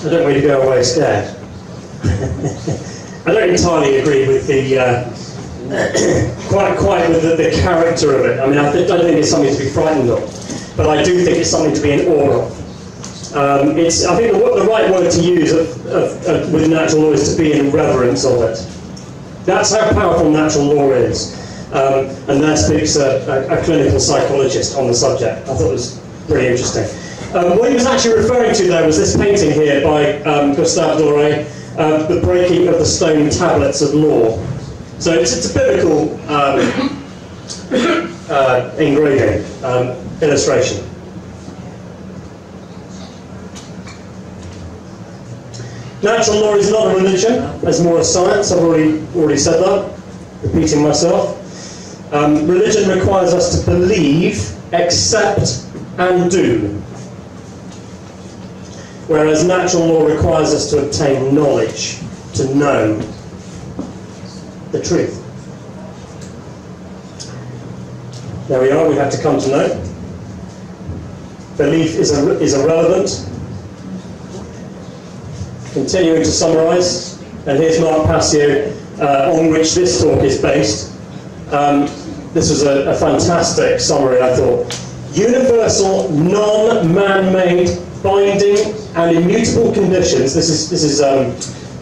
I don't really go away scared. I don't entirely agree with the quite with the character of it. I mean, I don't think it's something to be frightened of, but I do think it's something to be in awe of. I think the right word to use with natural law is to be in reverence of it. That's how powerful natural law is. And there speaks a clinical psychologist on the subject. I thought it was pretty interesting. What he was actually referring to there was this painting here by Gustave Doré, The Breaking of the Stone Tablets of Law. So it's a biblical engraving, illustration. Natural law is not a religion, it's more a science. I've already said that, repeating myself. Religion requires us to believe, accept, and do. Whereas natural law requires us to obtain knowledge, to know the truth. There we are, we have to come to know. Belief is irrelevant. Continuing to summarise, and here's Mark Passio, on which this talk is based. This was a fantastic summary, I thought. Universal, non-man-made, binding and immutable conditions. This is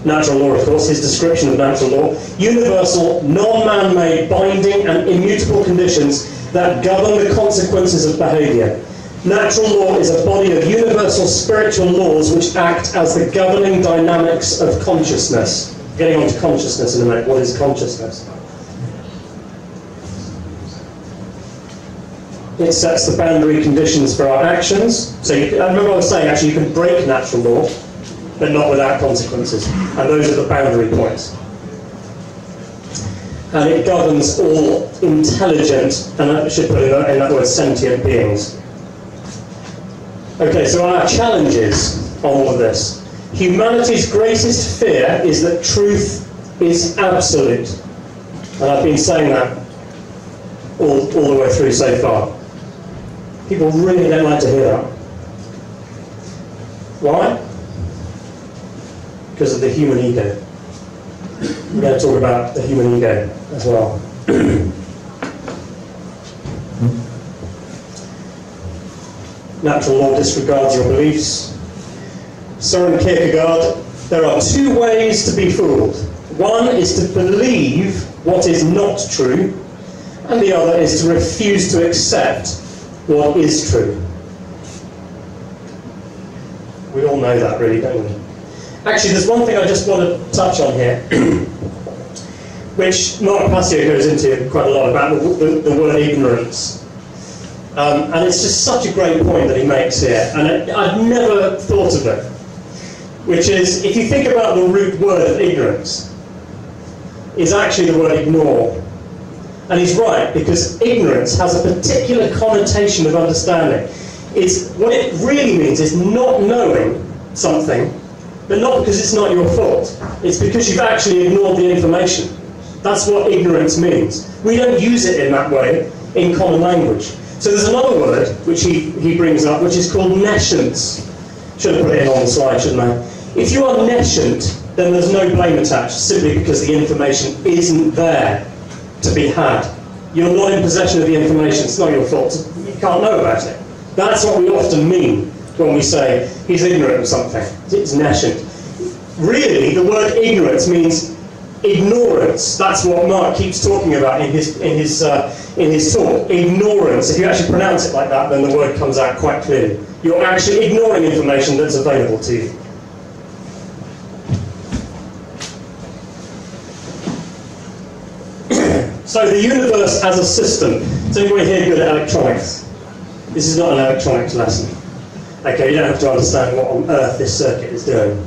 natural law, of course, his description of natural law. Universal, non-man-made, binding and immutable conditions that govern the consequences of behaviour. Natural law is a body of universal spiritual laws which act as the governing dynamics of consciousness. Getting on to consciousness in a minute. What is consciousness? It sets the boundary conditions for our actions. So I remember I was saying, actually, you can break natural law, but not without consequences. And those are the boundary points. And it governs all intelligent, and I should put in that word, sentient beings. Okay, so our challenges on all of this. Humanity's greatest fear is that truth is absolute. And I've been saying that all the way through so far. People really don't like to hear that. Why? Because of the human ego. We're going to talk about the human ego as well. Natural law disregards your beliefs. Søren Kierkegaard, there are two ways to be fooled. One is to believe what is not true, and the other is to refuse to accept what is true. We all know that, really, don't we? Actually, there's one thing I just want to touch on here, which Mark Passio goes into quite a lot, about the word ignorance. And it's just such a great point that he makes here, and I've never thought of it, which is, if you think about the root word of ignorance, is actually the word ignore. And he's right, because ignorance has a particular connotation of understanding. What it really means is not knowing something, but not because it's not your fault. It's because you've actually ignored the information. That's what ignorance means. We don't use it in that way in common language. So there's another word which he brings up, which is called nescience. Should have put it in on the slide, shouldn't I? If you are nescient, then there's no blame attached, simply because the information isn't there to be had. You're not in possession of the information, it's not your fault. You can't know about it. That's what we often mean when we say he's ignorant of something. It's nescient. Really, the word ignorance means ignorance. That's what Mark keeps talking about in his talk. Ignorance. If you actually pronounce it like that, then the word comes out quite clearly. You're actually ignoring information that's available to you. So the universe as a system. Is anybody here good at electronics? This is not an electronics lesson. Okay, you don't have to understand what on earth this circuit is doing.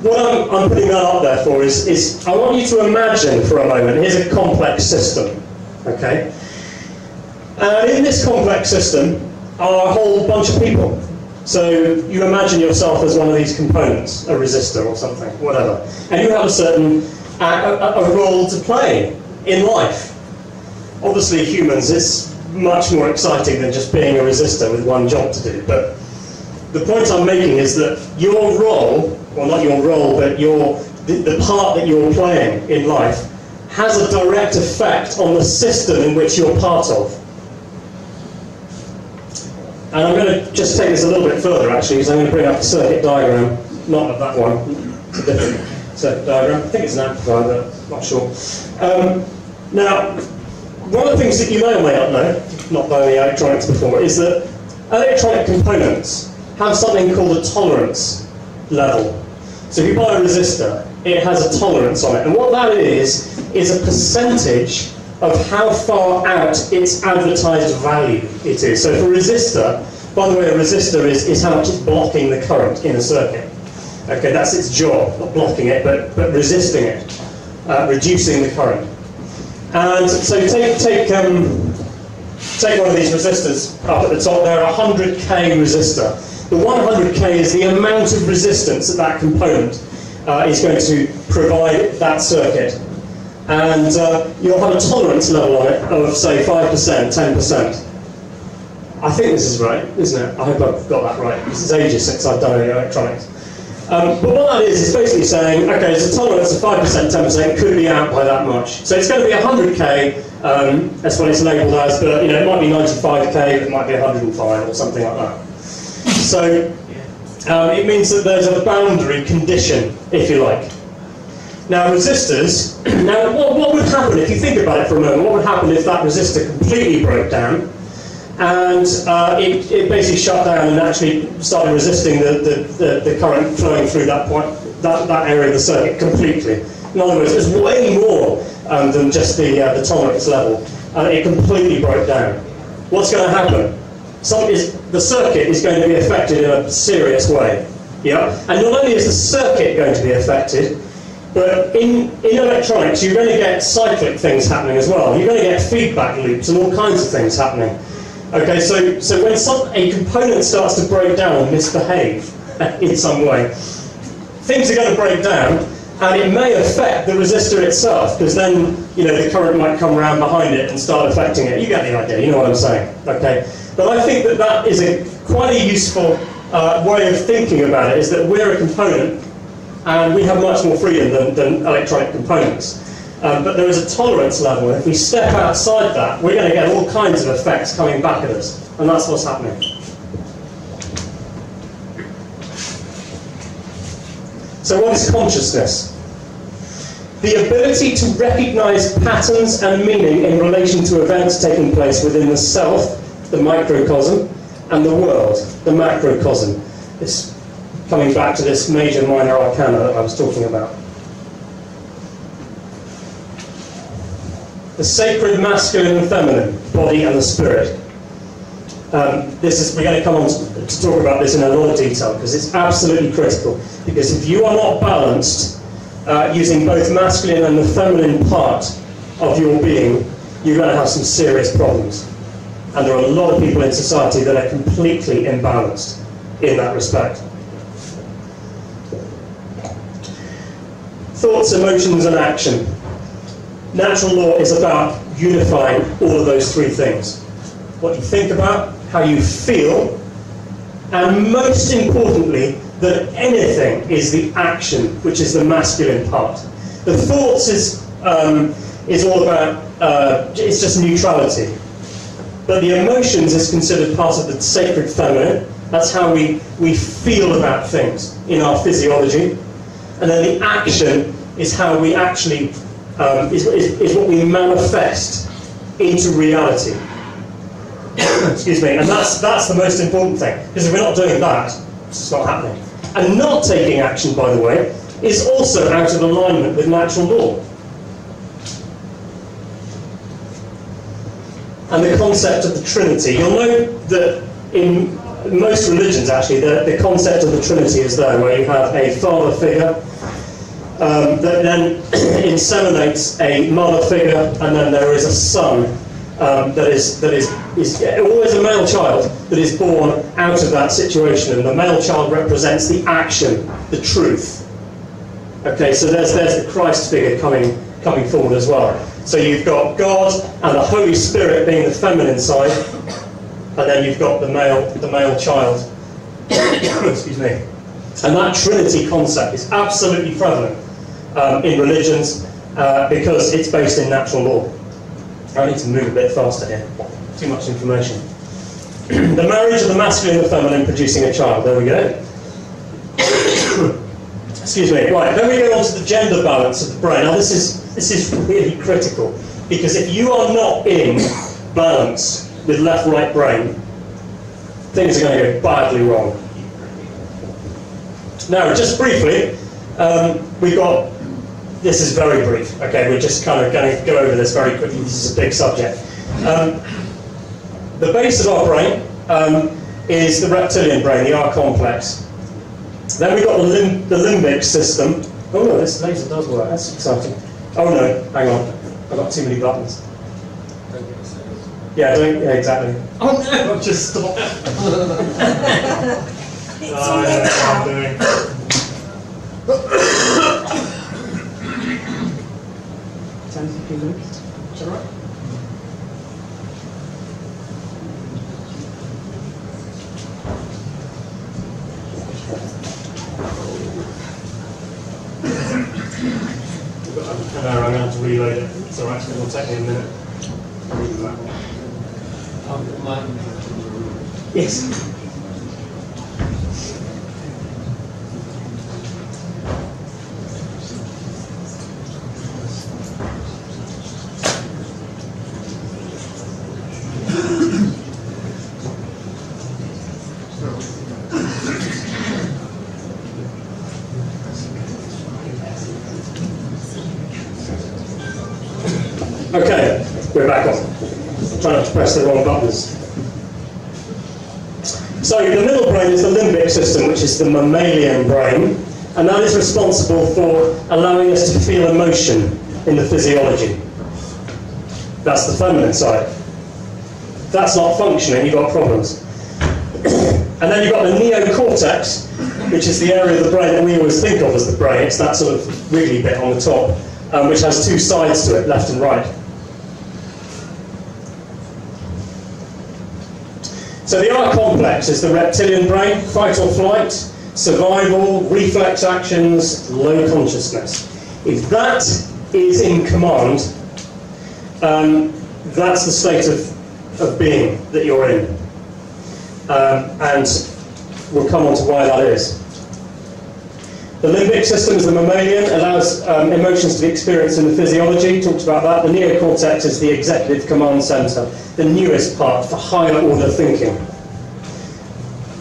What I'm putting that up there for is I want you to imagine for a moment, here's a complex system, okay? And in this complex system are a whole bunch of people. So you imagine yourself as one of these components, a resistor or something, whatever. And you have a certain a role to play in life. Obviously humans, it's much more exciting than just being a resistor with one job to do, but the point I'm making is that your role, well not your role, but the part that you're playing in life has a direct effect on the system in which you're part of. And I'm going to just take this a little bit further actually, because I'm going to bring up a circuit diagram, not of that one, it's a different circuit diagram. I think it's an amplifier, but I'm not sure. Now, one of the things that you may or may not know, if you've not done any electronics before, is that electronic components have something called a tolerance level. So if you buy a resistor, it has a tolerance on it, and what that is a percentage of how far out its advertised value it is. So for a resistor, by the way, a resistor is how much it's blocking the current in a circuit. Okay, that's its job, not blocking it, but resisting it, reducing the current. And so take one of these resistors up at the top there, a 100k resistor. The 100k is the amount of resistance that that component is going to provide that circuit. And you'll have a tolerance level on it of, say, 5%, 10%. I think this is right, isn't it? I hope I've got that right. This is ages since I've done any electronics. But what that is basically saying, okay, there's a tolerance of 5%, 10%, it could be out by that much. So it's going to be 100k, that's what it's labelled as, but you know, it might be 95k, it might be 105 or something like that. So it means that there's a boundary condition, if you like. Now resistors, now what would happen, if you think about it for a moment, what would happen if that resistor completely broke down and it basically shut down and actually started resisting the current flowing through that point, that area of the circuit completely? In other words, it's way more than just the tolerance level, and it completely broke down. What's going to happen? The circuit is going to be affected in a serious way. Yeah? And not only is the circuit going to be affected, but in electronics you're going to get cyclic things happening as well. You're going to get feedback loops and all kinds of things happening. Okay, so when a component starts to break down and misbehave in some way, things are going to break down, and it may affect the resistor itself, because then the current might come around behind it and start affecting it. You get the idea, you know what I'm saying. Okay, but I think that is quite a useful way of thinking about it, is that we're a component and we have much more freedom than electronic components. But there is a tolerance level, and if we step outside that, we're going to get all kinds of effects coming back at us, and that's what's happening. So what is consciousness? The ability to recognize patterns and meaning in relation to events taking place within the self, the microcosm, and the world, the macrocosm. This coming back to this major minor arcana that I was talking about. The sacred masculine and feminine, body and the spirit. We're going to come on to talk about this in a lot of detail, because it's absolutely critical. Because if you are not balanced using both masculine and the feminine part of your being, you're going to have some serious problems. And there are a lot of people in society that are completely imbalanced in that respect. Thoughts, emotions, and action. Natural law is about unifying all of those three things. What you think about, how you feel, and most importantly, that anything is the action, which is the masculine part. The thoughts is all about, it's just neutrality. But the emotions is considered part of the sacred feminine. That's how we feel about things in our physiology. And then the action is how we actually, is what we manifest into reality. Excuse me, and that's the most important thing, because if we're not doing that, it's just not happening. And not taking action, by the way, is also out of alignment with natural law. And the concept of the Trinity. You'll know that in most religions, actually, the concept of the Trinity is there, where you have a father figure that then inseminates a mother figure, and then there is a son that is always a male child that is born out of that situation, and the male child represents the action, the truth. Okay, so there's the Christ figure coming forward as well. So you've got God and the Holy Spirit being the feminine side, and then you've got the male child Excuse me. And that Trinity concept is absolutely prevalent in religions because it's based in natural law. I need to move a bit faster here. Too much information. The marriage of the masculine and the feminine producing a child. There we go. Excuse me. Right, then we go on to the gender balance of the brain. Now this is really critical, because if you are not in balance with left-right brain, things are going to go badly wrong. Now, just briefly, we've got, this is very brief, okay, we're just kind of going to go over this very quickly, this is a big subject. The base of our brain is the reptilian brain, the R complex. Then we've got the limbic system. Oh no, this laser does work, that's exciting. Oh no, hang on, I've got too many buttons. Yeah, exactly. Oh no, I've just stopped. I know what I'm doing. Is that right? I'm going to have to reload it. It's alright, it will take me a minute. Yes. Okay, we're back on. I'm trying not to press the wrong buttons. So the middle brain is the limbic system, which is the mammalian brain, and that is responsible for allowing us to feel emotion in the physiology. That's the feminine side. If that's not functioning, you've got problems. And then you've got the neocortex, which is the area of the brain that we always think of as the brain. It's that sort of wiggly bit on the top, which has two sides to it, left and right. So the R complex is the reptilian brain, fight or flight, survival, reflex actions, low consciousness. If that is in command, that's the state of being that you're in. And we'll come on to why that is. The limbic system is the mammalian, allows emotions to be experienced in the physiology, talked about that. The neocortex is the executive command centre, the newest part for higher order thinking.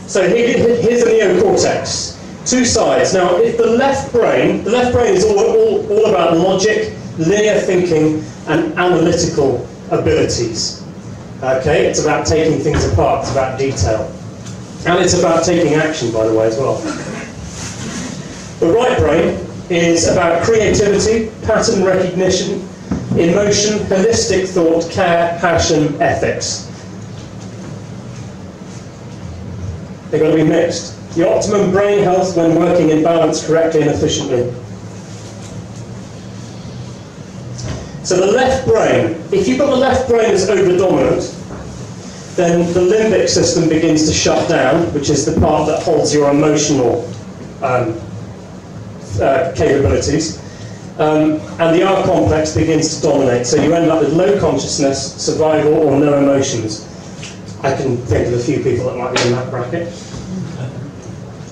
So here's the neocortex, two sides. Now, if the left brain is all about logic, linear thinking, and analytical abilities. Okay, it's about taking things apart, it's about detail. And it's about taking action, by the way, as well. The right brain is about creativity, pattern recognition, emotion, holistic thought, care, passion, ethics. They've got to be mixed. The optimum brain health when working in balance correctly and efficiently. So the left brain, if you've got the left brain as over-dominant, then the limbic system begins to shut down, which is the part that holds your emotional capabilities, and the R complex begins to dominate. So you end up with low consciousness, survival, or no emotions. I can think of a few people that might be in that bracket.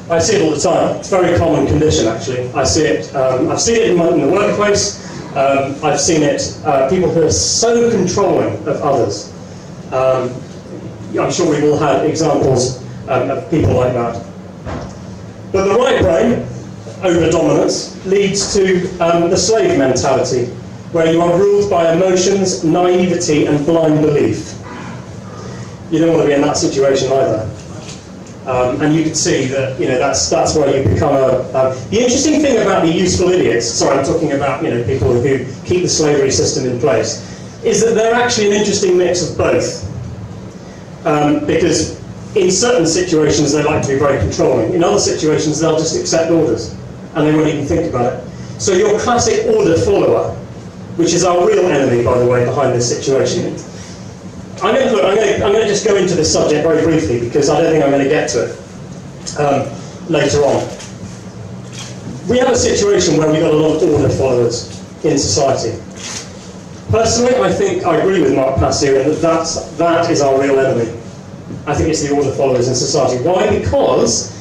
I see it all the time. It's a very common condition, actually. I see it. I've seen it in the workplace. I've seen it. People who are so controlling of others. I'm sure we've all had examples of people like that. But the right brain, over-dominance, leads to the slave mentality, where you are ruled by emotions, naivety, and blind belief. You don't want to be in that situation either. And you can see that, you know, that's where you become the interesting thing about the useful idiots, sorry, I'm talking about, you know, people who keep the slavery system in place, is that they're actually an interesting mix of both. Because in certain situations they like to be very controlling. In other situations they'll just accept orders and they won't even think about it. So your classic order follower, which is our real enemy, by the way, behind this situation. I'm going to just go into this subject very briefly because I don't think I'm going to get to it. later on. We have a situation where we've got a lot of order followers in society. Personally, I think I agree with Mark Passio in that is our real enemy. I think it's the order followers in society. Why? Because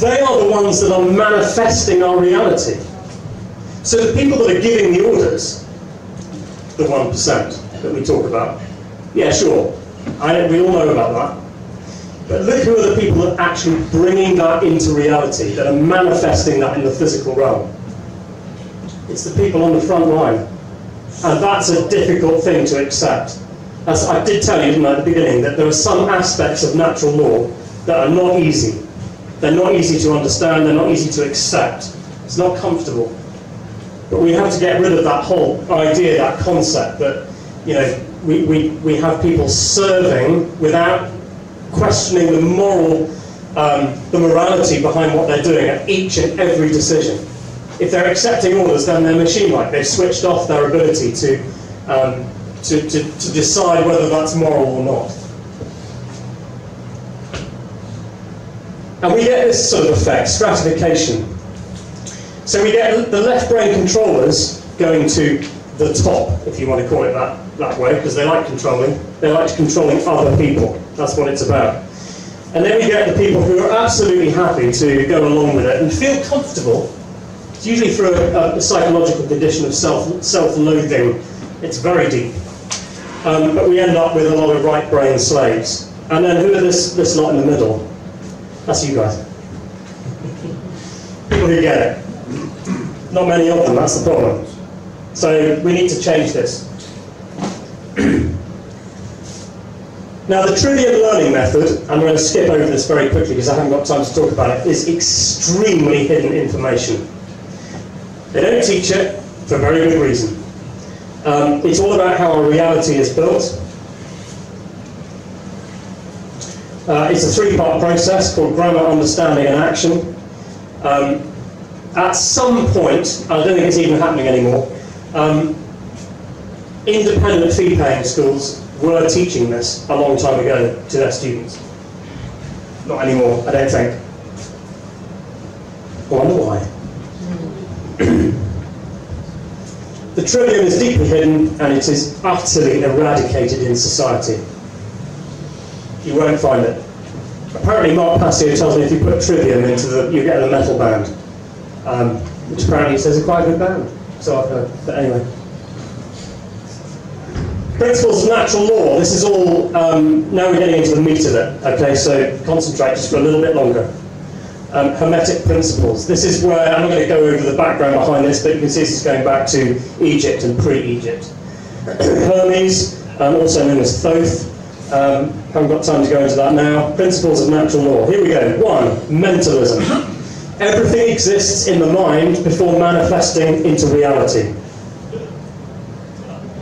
they are the ones that are manifesting our reality. So the people that are giving the orders, the 1% that we talk about, yeah, sure, we all know about that. But look who are the people that are actually bringing that into reality, that are manifesting that in the physical realm. It's the people on the front line. And that's a difficult thing to accept. As I did tell you, didn't I, at the beginning, that there are some aspects of natural law that are not easy. They're not easy to understand, they're not easy to accept. It's not comfortable. But we have to get rid of that whole idea, that concept that, you know, we have people serving without questioning the morality behind what they're doing at each and every decision. If they're accepting orders, then they're machine-like. They've switched off their ability to decide whether that's moral or not. And we get this sort of effect, stratification. So we get the left brain controllers going to the top, if you want to call it that way, because they like controlling. They like controlling other people. That's what it's about. And then we get the people who are absolutely happy to go along with it and feel comfortable. It's usually through a psychological condition of self-loathing. It's very deep. But we end up with a lot of right brain slaves. And then who are this lot in the middle? That's you guys. People who get it. Not many of them, that's the problem. So we need to change this. Now the Trillian learning method, and I'm going to skip over this very quickly because I haven't got time to talk about it, is extremely hidden information. They don't teach it for a very good reason. It's all about how our reality is built. It's a three-part process called grammar, understanding and action. At some point, I don't think it's even happening anymore, independent fee-paying schools were teaching this a long time ago to their students. Not anymore, I don't think. I wonder why. The trillium is deeply hidden and it is utterly eradicated in society. You won't find it. Apparently Mark Passio tells me if you put trivium into you get a metal band. Which apparently he says is quite a good band. So I've heard. But anyway. Principles of natural law. This is all, now we're getting into the meat of it. Okay, so concentrate just for a little bit longer. Hermetic principles. This is where, I'm not going to go over the background behind this, but you can see this is going back to Egypt and pre-Egypt. Hermes, also known as Thoth. Haven't got time to go into that now. Principles of natural law. Here we go. 1. Mentalism. Everything exists in the mind before manifesting into reality.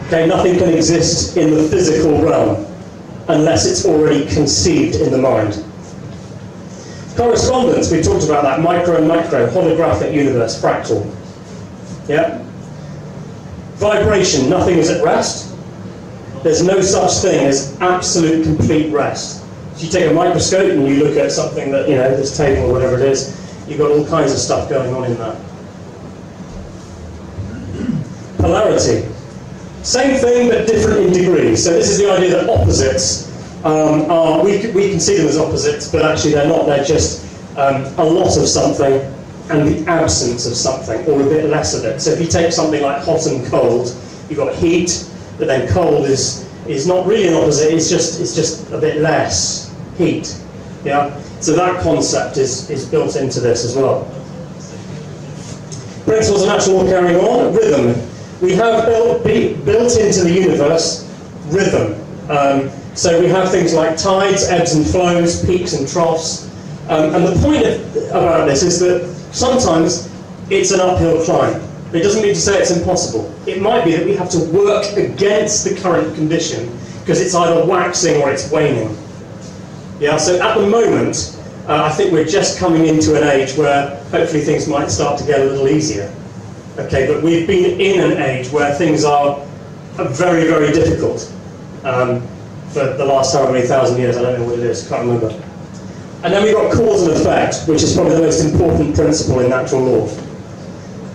Okay, nothing can exist in the physical realm unless it's already conceived in the mind. Correspondence, we talked about that, micro and macro, holographic universe, fractal. Yeah? Vibration, nothing is at rest. There's no such thing as absolute complete rest. If you take a microscope and you look at something that, you know, this table or whatever it is, you've got all kinds of stuff going on in that. Polarity. Same thing, but different in degree. So this is the idea that opposites we can see them as opposites, but actually they're not. They're just a lot of something and the absence of something, or a bit less of it. So if you take something like hot and cold, you've got heat, but then cold is not really an opposite. It's just a bit less heat. Yeah. So that concept is built into this as well. Principles of natural law carrying on. Rhythm. We have built into the universe rhythm. So we have things like tides, ebbs and flows, peaks and troughs. And the point about this is that sometimes it's an uphill climb. It doesn't mean to say it's impossible. It might be that we have to work against the current condition because it's either waxing or it's waning. Yeah, so at the moment, I think we're just coming into an age where hopefully things might start to get a little easier. Okay, but we've been in an age where things are very, very difficult for the last however many thousand years. I don't know what it is, can't remember. And then we've got cause and effect, which is probably the most important principle in natural law.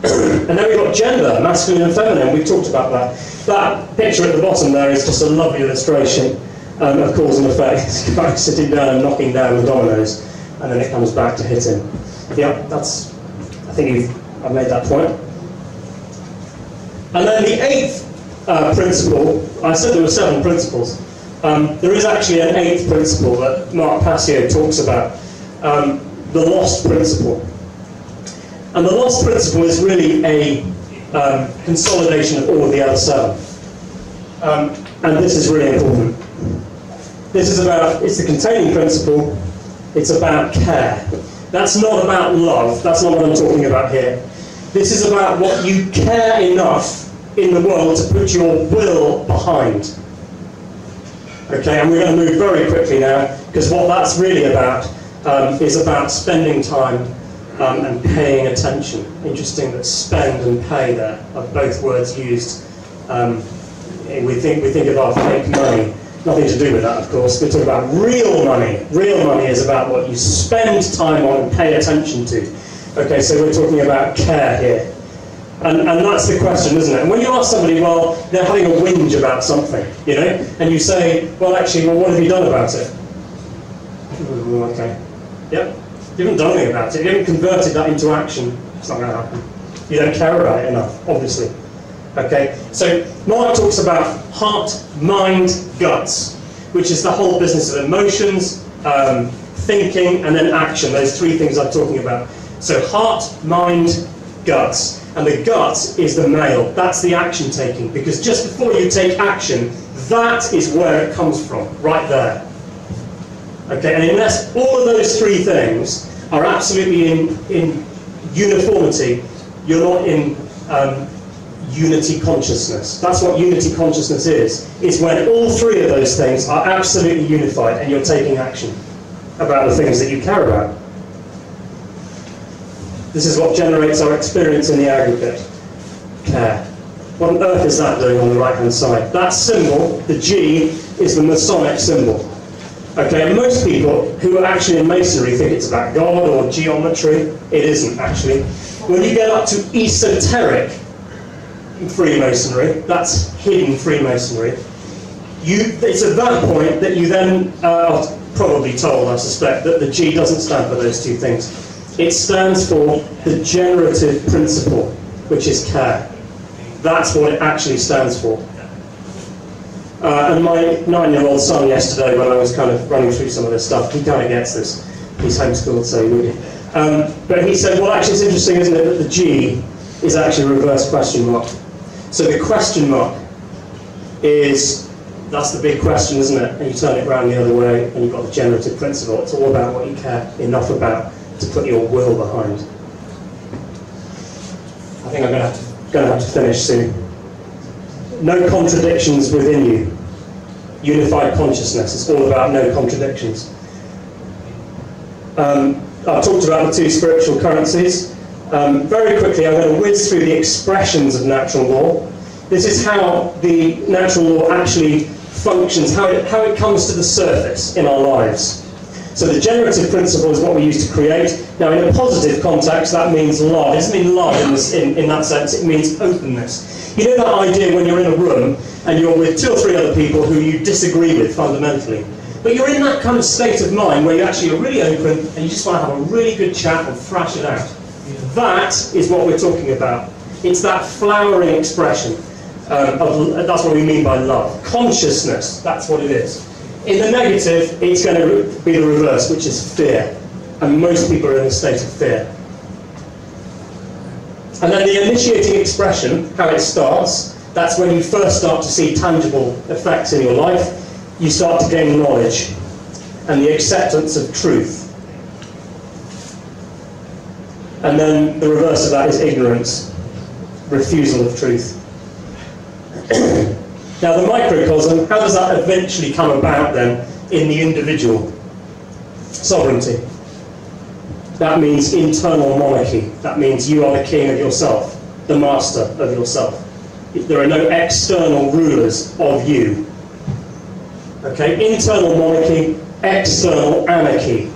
And then we've got gender, masculine and feminine. We've talked about that. That picture at the bottom there is just a lovely illustration of cause and effect. It's a guy sitting down and knocking down the dominoes, and then it comes back to hit him. Yeah, that's, I think I've made that point. And then the eighth principle, I said there were 7 principles. There is actually an 8th principle that Mark Passio talks about, the lost principle. And the lost principle is really a consolidation of all of the other 7. And this is really important. This is about, it's the containing principle, it's about care. That's not about love, that's not what I'm talking about here. This is about what you care enough in the world to put your will behind. Okay, and we're going to move very quickly now, because what that's really about is about spending time and paying attention. Interesting that spend and pay there are both words used. We think of our fake money. Nothing to do with that, of course. We're talking about real money. Real money is about what you spend time on and pay attention to. Okay, so we're talking about care here. And that's the question, isn't it? And when you ask somebody, well, they're having a whinge about something, you know, and you say, well, actually, well, what have you done about it? Okay. Yep. You haven't done anything about it. You haven't converted that into action. It's not going to happen. You don't care about it enough, obviously. Okay? So Mark talks about heart, mind, guts, which is the whole business of emotions, thinking, and then action. Those 3 things I'm talking about. So heart, mind, guts. And the guts is the male. That's the action taking. Because just before you take action, that is where it comes from. Right there. Okay, and unless all of those 3 things are absolutely in uniformity, you're not in unity consciousness. That's what unity consciousness is when all 3 of those things are absolutely unified and you're taking action about the things that you care about. This is what generates our experience in the aggregate. Care. What on earth is that doing on the right-hand side? That symbol, the G, is the Masonic symbol. Okay, and most people who are actually in Masonry think it's about God or geometry. It isn't, actually. When you get up to esoteric Freemasonry, that's hidden Freemasonry, it's at that point that you then are probably told, I suspect, that the G doesn't stand for those 2 things. It stands for the generative principle, which is care. That's what it actually stands for. And my 9-year-old son yesterday, when I was kind of running through some of this stuff, he kind of gets this. He's homeschooled, so he would. But he said, well, actually, it's interesting, isn't it, that the G is actually a reverse question mark. So the question mark is, that's the big question, isn't it? And you turn it around the other way, and you've got the generative principle. It's all about what you care enough about to put your will behind. I think I'm going to have to finish soon. No contradictions within you. Unified consciousness. It's all about no contradictions. I've talked about the 2 spiritual currencies. Very quickly, I'm going to whiz through the expressions of natural law. This is how the natural law actually functions, how it comes to the surface in our lives. So the generative principle is what we use to create. Now, in a positive context, that means love. It doesn't mean love in that sense. It means openness. You know that idea when you're in a room and you're with 2 or 3 other people who you disagree with fundamentally, but you're in that kind of state of mind where you actually are really open and you just want to have a really good chat and thrash it out. That is what we're talking about. It's that flowering expression. That's what we mean by love. Consciousness, that's what it is. In the negative, it's going to be the reverse, which is fear. And most people are in a state of fear. And then the initiating expression, how it starts, that's when you first start to see tangible effects in your life. You start to gain knowledge and the acceptance of truth. And then the reverse of that is ignorance, refusal of truth. Now the microcosm, how does that eventually come about then in the individual? Sovereignty. That means internal monarchy. That means you are the king of yourself, the master of yourself. There are no external rulers of you. Okay, internal monarchy, external anarchy.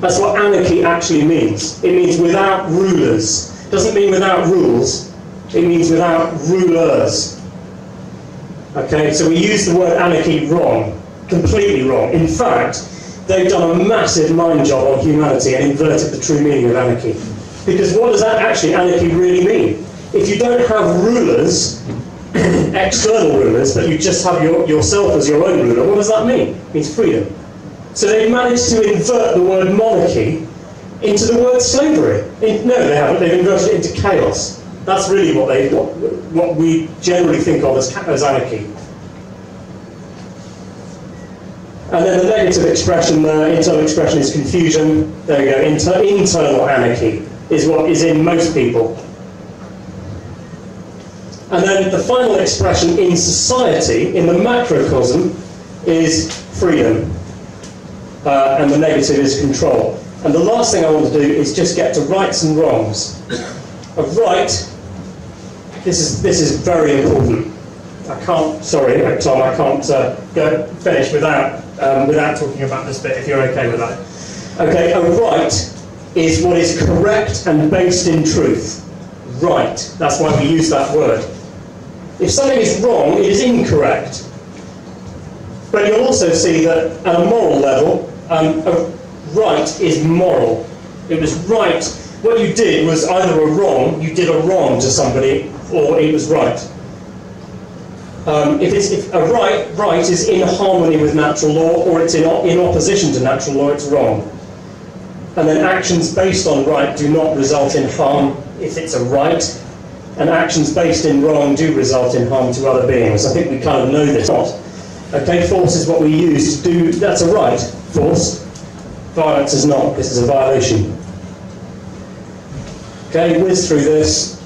That's what anarchy actually means. It means without rulers. It doesn't mean without rules. It means without rulers. Okay, so we use the word anarchy wrong, completely wrong. In fact, they've done a massive mind job on humanity and inverted the true meaning of anarchy. Because what does that actually anarchy really mean? If you don't have rulers, external rulers, but you just have yourself as your own ruler, what does that mean? It means freedom. So they've managed to invert the word monarchy into the word slavery. No, they haven't. They've inverted it into chaos. That's really what we generally think of as anarchy. And then the negative expression, the internal expression, is confusion. There you go. Internal anarchy is what is in most people. And then the final expression in society, in the macrocosm, is freedom. And the negative is control. And the last thing I want to do is just get to rights and wrongs. A right, this is very important. I can't, sorry, Tom, I can't finish without talking about this bit, if you're okay with that. Okay, a right is what is correct and based in truth. Right, that's why we use that word. If something is wrong, it is incorrect. But you'll also see that at a moral level, a right is moral. It was right. What you did was either a wrong, you did a wrong to somebody, or it was right. If a right is in harmony with natural law, or it's in opposition to natural law, it's wrong. And then actions based on right do not result in harm if it's a right, and actions based in wrong do result in harm to other beings. I think we kind of know this. Okay, force is what we use to do, that's a right, force. Violence is not, this is a violation. Okay, whiz through this.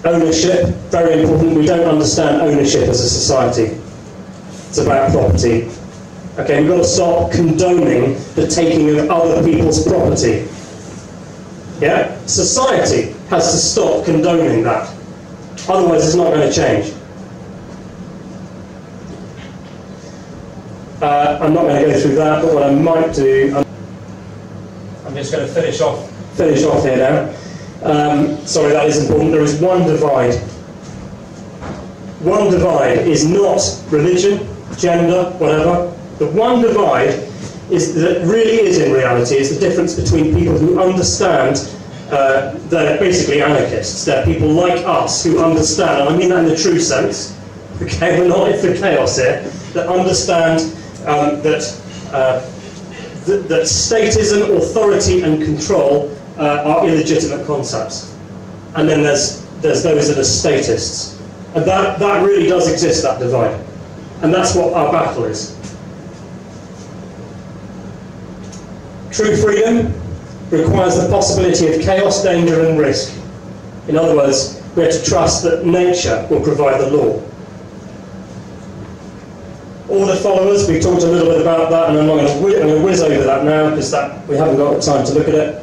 Ownership, very important. We don't understand ownership as a society. It's about property. Okay, we've got to stop condoning the taking of other people's property. Yeah? Society has to stop condoning that. Otherwise it's not going to change. I'm not going to go through that, but what I might do, I'm just going to finish off here now. Sorry, that is important. There is one divide. One divide is not religion, gender, whatever. The one divide that really is in reality is the difference between people who understand they're basically anarchists. They're people like us who understand, and I mean that in the true sense, okay, we're not in for chaos here, that understand that statism, authority and control are illegitimate concepts. And then there's those that are statists. And that really does exist, that divide. And that's what our battle is. True freedom requires the possibility of chaos, danger and risk. In other words, we have to trust that nature will provide the law. Order followers, we've talked a little bit about that, and I'm going to whiz over that now because we haven't got time to look at it.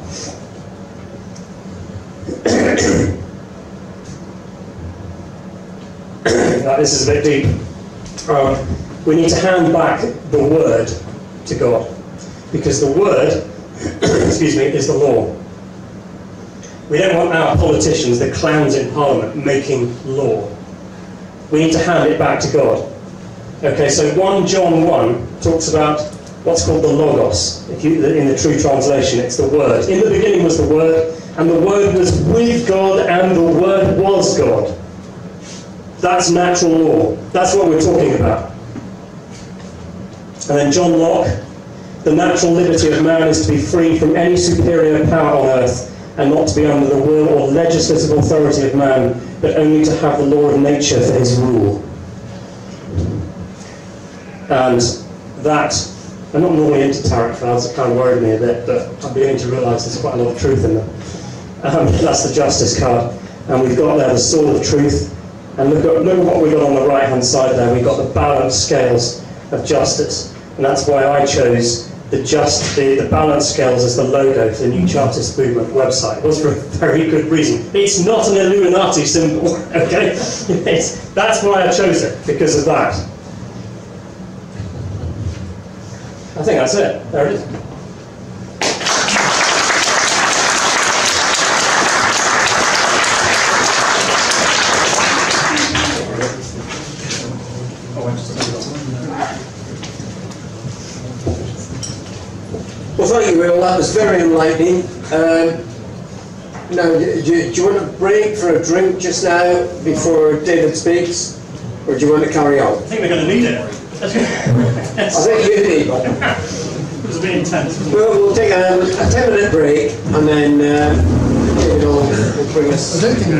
This is a bit deep. We need to hand back the word to God, because the word, excuse me, is the law. We don't want our politicians, the clowns in Parliament, making law. We need to hand it back to God. Okay, so 1 John 1 talks about what's called the Logos. In the true translation, it's the Word. In the beginning was the Word, and the Word was with God, and the Word was God. That's natural law. That's what we're talking about. And then John Locke, the natural liberty of man is to be free from any superior power on earth, and not to be under the will or legislative authority of man, but only to have the law of nature for his rule. And that, I'm not normally into tarot cards, it kind of worried me a bit, but I'm beginning to realise there's quite a lot of truth in them. That's the Justice card. And we've got there the sword of truth. And look at what we've got on the right-hand side there. We've got the balanced scales of justice. And that's why I chose the balanced scales as the logo for the new Chartist movement website. It was for a very good reason. It's not an Illuminati symbol, okay? That's why I chose it, because of that. I think that's it. There it is. Well, thank you, Will. That was very enlightening. Now, do you want to break for a drink just now before David speaks, or do you want to carry on? I think we're going to need it. I think you need one. It was a bit intense. We'll take a 10-minute break, and then David will bring us.